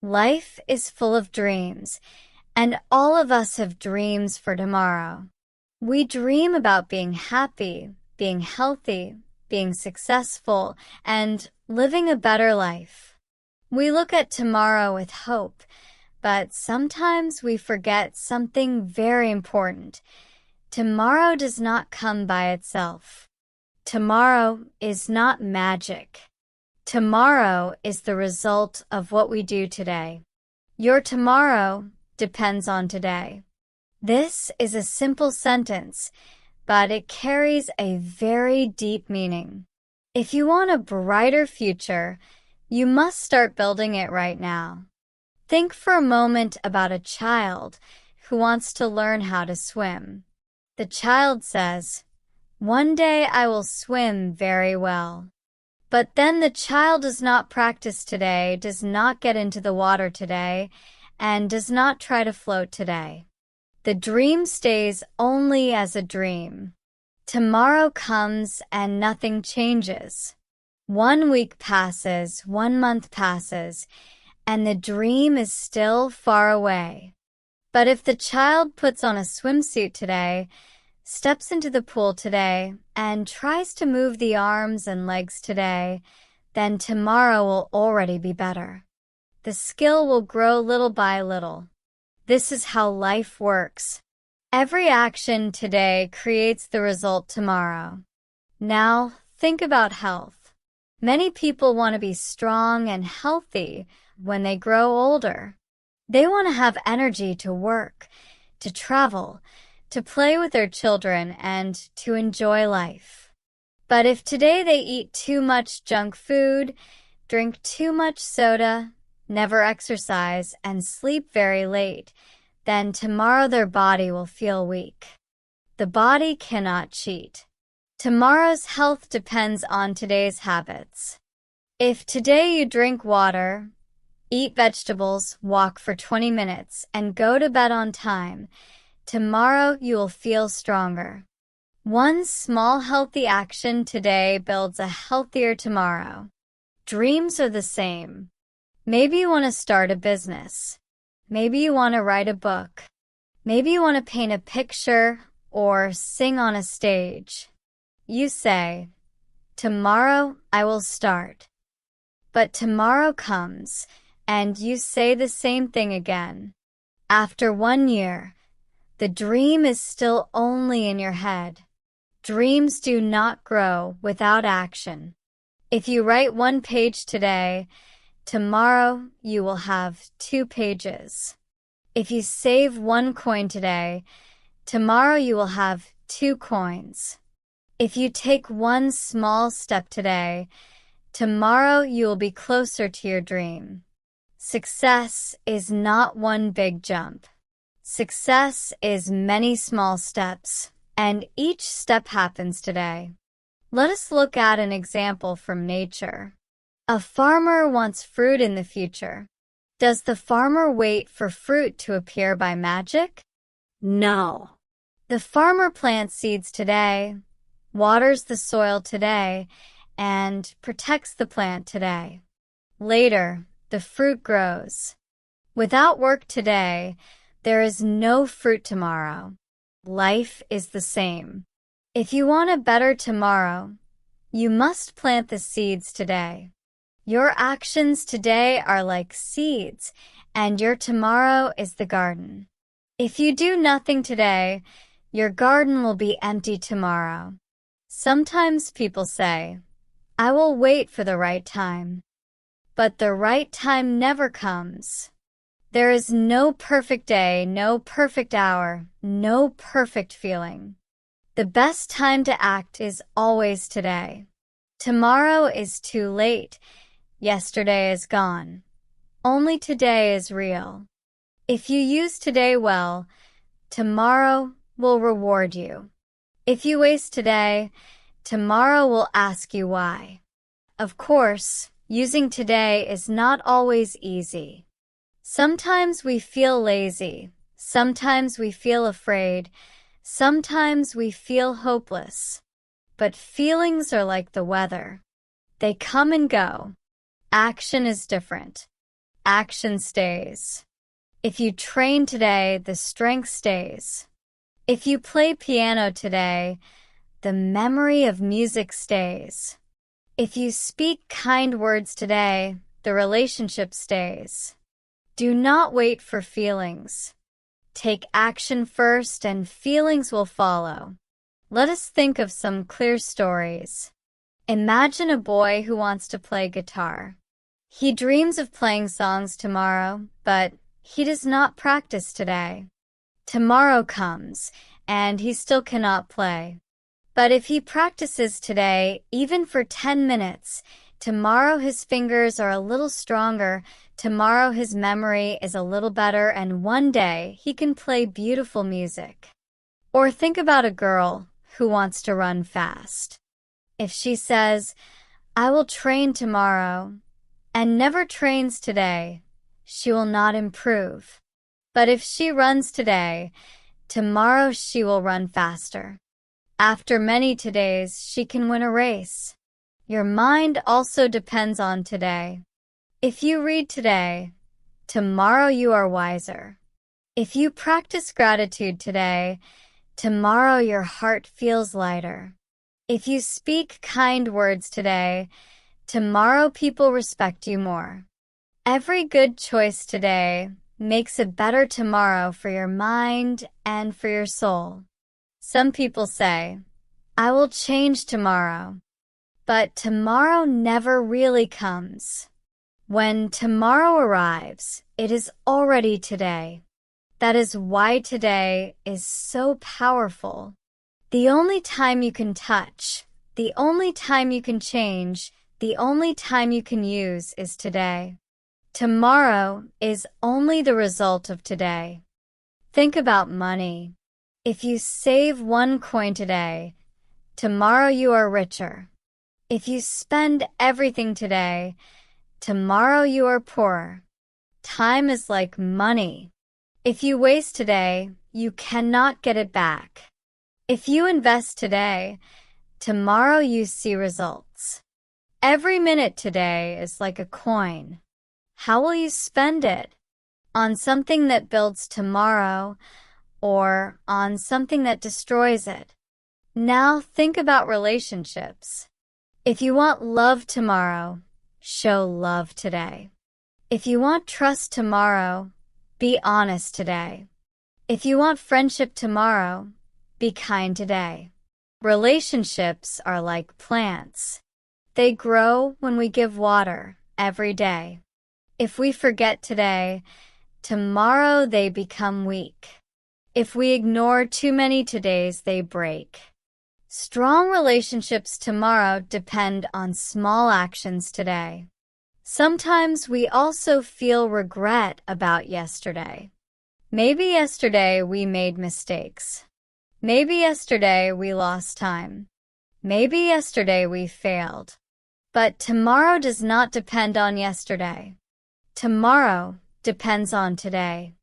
Life is full of dreams, and all of us have dreams for tomorrow. We dream about being happy, being healthy, being successful, and living a better life. We look at tomorrow with hope, but sometimes we forget something very important. Tomorrow does not come by itself. Tomorrow is not magic. Tomorrow is the result of what we do today. Your tomorrow depends on today. This is a simple sentence, but it carries a very deep meaning. If you want a brighter future, you must start building it right now. Think for a moment about a child who wants to learn how to swim. The child says, "One day I will swim very well." But then the child does not practice today, does not get into the water today, and does not try to float today. The dream stays only as a dream. Tomorrow comes and nothing changes. 1 week passes, 1 month passes, and the dream is still far away. But if the child puts on a swimsuit today, steps into the pool today, and tries to move the arms and legs today, then tomorrow will already be better. The skill will grow little by little. This is how life works. Every action today creates the result tomorrow. Now, think about health. Many people want to be strong and healthy when they grow older. They want to have energy to work, to travel, to play with their children, and to enjoy life. But if today they eat too much junk food, drink too much soda, never exercise, and sleep very late, then tomorrow their body will feel weak. The body cannot cheat. Tomorrow's health depends on today's habits. If today you drink water, eat vegetables, walk for 20 minutes, and go to bed on time, tomorrow you will feel stronger. One small healthy action today builds a healthier tomorrow. Dreams are the same. Maybe you want to start a business. Maybe you want to write a book. Maybe you want to paint a picture or sing on a stage. You say, "Tomorrow I will start." But tomorrow comes, and you say the same thing again. After 1 year, the dream is still only in your head. Dreams do not grow without action. If you write 1 page today, tomorrow you will have 2 pages. If you save 1 coin today, tomorrow you will have 2 coins. If you take 1 small step today, tomorrow you will be closer to your dream. Success is not one big jump. Success is many small steps, and each step happens today. Let us look at an example from nature. A farmer wants fruit in the future. Does the farmer wait for fruit to appear by magic? No. The farmer plants seeds today, waters the soil today, and protects the plant today. Later, the fruit grows. Without work today, there is no fruit tomorrow. Life is the same. If you want a better tomorrow, you must plant the seeds today. Your actions today are like seeds, and your tomorrow is the garden. If you do nothing today, your garden will be empty tomorrow. Sometimes people say, "I will wait for the right time." But the right time never comes. There is no perfect day, no perfect hour, no perfect feeling. The best time to act is always today. Tomorrow is too late. Yesterday is gone. Only today is real. If you use today well, tomorrow will reward you. If you waste today, tomorrow will ask you why. Of course, using today is not always easy. Sometimes we feel lazy. Sometimes we feel afraid. Sometimes we feel hopeless. But feelings are like the weather. They come and go. Action is different. action stays. If you train today, the strength stays. If you play piano today, the memory of music stays. If you speak kind words today, the relationship stays. Do not wait for feelings. Take action first and feelings will follow. Let us think of some clear stories. Imagine a boy who wants to play guitar. He dreams of playing songs tomorrow, but he does not practice today. Tomorrow comes, and he still cannot play. But if he practices today, even for 10 minutes, tomorrow his fingers are a little stronger, tomorrow his memory is a little better, and one day he can play beautiful music. Or think about a girl who wants to run fast. If she says, "I will train tomorrow," and never trains today, she will not improve. But if she runs today, tomorrow she will run faster. After many todays, she can win a race. Your mind also depends on today. If you read today, tomorrow you are wiser. If you practice gratitude today, tomorrow your heart feels lighter. If you speak kind words today, tomorrow people respect you more. Every good choice today makes a better tomorrow for your mind and for your soul. Some people say, "I will change tomorrow." But tomorrow never really comes. When tomorrow arrives, it is already today. That is why today is so powerful. The only time you can touch, the only time you can change, the only time you can use is today. Tomorrow is only the result of today. Think about money. If you save 1 coin today, tomorrow you are richer. If you spend everything today, tomorrow you are poorer. Time is like money. If you waste today, you cannot get it back. If you invest today, tomorrow you see results. Every minute today is like a coin. How will you spend it? On something that builds tomorrow, or on something that destroys it? Now think about relationships. If you want love tomorrow, show love today. If you want trust tomorrow, be honest today. If you want friendship tomorrow, be kind today. Relationships are like plants. They grow when we give water every day. If we forget today, tomorrow they become weak. If we ignore too many todays, they break. Strong relationships tomorrow depend on small actions today. Sometimes we also feel regret about yesterday. Maybe yesterday we made mistakes. Maybe yesterday we lost time. Maybe yesterday we failed. But tomorrow does not depend on yesterday. Tomorrow depends on today.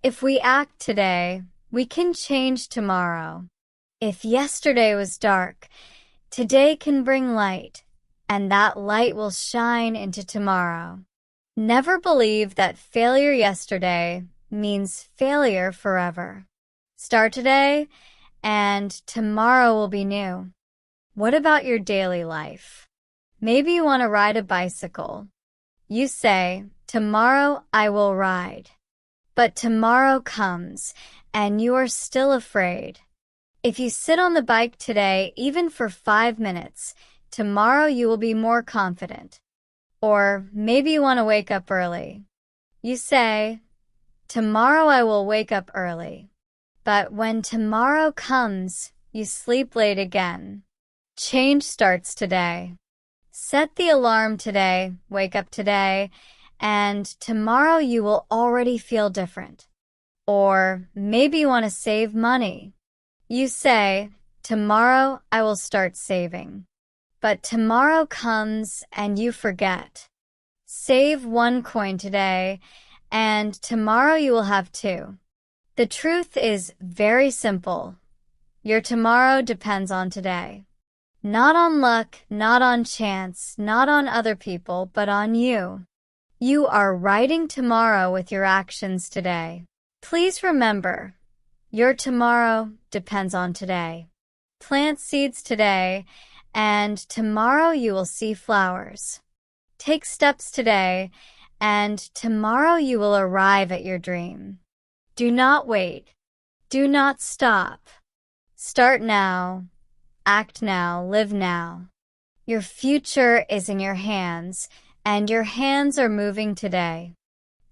If we act today, we can change tomorrow. If yesterday was dark, today can bring light, and that light will shine into tomorrow. Never believe that failure yesterday means failure forever. Start today, and tomorrow will be new. What about your daily life? Maybe you want to ride a bicycle. You say, "Tomorrow I will ride." But tomorrow comes, and you are still afraid. If you sit on the bike today, even for 5 minutes, tomorrow you will be more confident. Or maybe you want to wake up early. You say, "Tomorrow I will wake up early." But when tomorrow comes, you sleep late again. Change starts today. Set the alarm today, wake up today, and tomorrow you will already feel different. Or maybe you want to save money. You say, "Tomorrow I will start saving." But tomorrow comes and you forget. Save 1 coin today, and tomorrow you will have 2. The truth is very simple. Your tomorrow depends on today. Not on luck, not on chance, not on other people, but on you. You are writing tomorrow with your actions today. Please remember, your tomorrow depends on today. Plant seeds today, and tomorrow you will see flowers. Take steps today, and tomorrow you will arrive at your dream. Do not wait. Do not stop. Start now. Act now. Live now. Your future is in your hands, and your hands are moving today.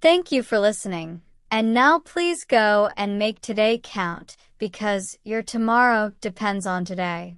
Thank you for listening. And now please go and make today count, because your tomorrow depends on today.